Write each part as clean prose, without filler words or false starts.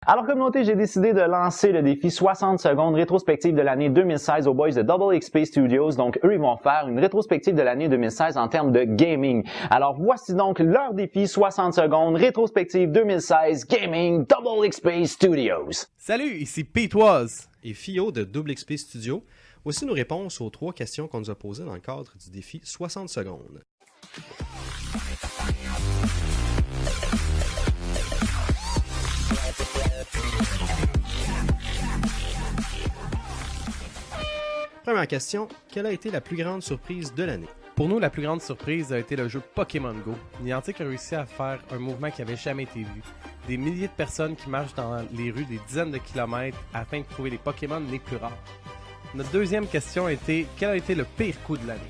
Alors communauté, j'ai décidé de lancer le défi 60 secondes rétrospective de l'année 2016 aux boys de Double XP Studios. Donc eux, ils vont faire une rétrospective de l'année 2016 en termes de gaming. Alors voici donc leur défi 60 secondes rétrospective 2016 gaming Double XP Studios. Salut, ici Pétoise et Fio de Double XP Studio. Voici nos réponses aux 3 questions qu'on nous a posées dans le cadre du défi 60 secondes. Première question, quelle a été la plus grande surprise de l'année? Pour nous, la plus grande surprise a été le jeu Pokémon Go. Niantic a réussi à faire un mouvement qui n'avait jamais été vu. Des milliers de personnes qui marchent dans les rues des dizaines de kilomètres afin de trouver les Pokémon les plus rares. Notre deuxième question était, quel a été le pire coup de l'année?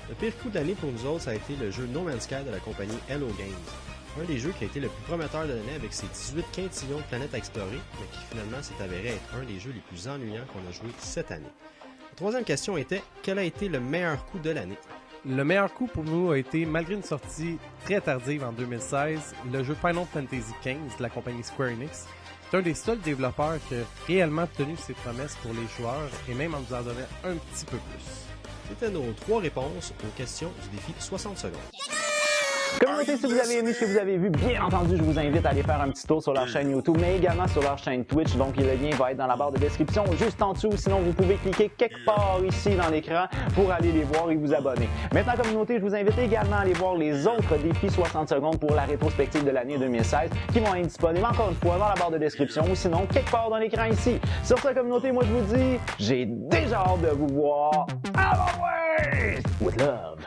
Le pire coup de l'année pour nous autres, ça a été le jeu No Man's Sky de la compagnie Hello Games. Un des jeux qui a été le plus prometteur de l'année avec ses 18-15 millions de planètes à explorer, mais qui finalement s'est avéré être un des jeux les plus ennuyants qu'on a joué cette année. La troisième question était, quel a été le meilleur coup de l'année? Le meilleur coup pour nous a été, malgré une sortie très tardive en 2016, le jeu Final Fantasy XV de la compagnie Square Enix. C'est un des seuls développeurs qui a réellement tenu ses promesses pour les joueurs et même en nous en donnant un petit peu plus. C'était nos 3 réponses aux questions du défi 60 secondes. Communauté, si vous avez aimé ce que vous avez vu, bien entendu, je vous invite à aller faire un petit tour sur leur chaîne YouTube, mais également sur leur chaîne Twitch. Donc, le lien va être dans la barre de description juste en dessous. Sinon, vous pouvez cliquer quelque part ici dans l'écran pour aller les voir et vous abonner. Maintenant, communauté, je vous invite également à aller voir les autres défis 60 secondes pour la rétrospective de l'année 2016 qui vont être disponibles encore une fois dans la barre de description ou sinon quelque part dans l'écran ici. Sur ce, communauté, moi, je vous dis, j'ai déjà hâte de vous voir. Always with love.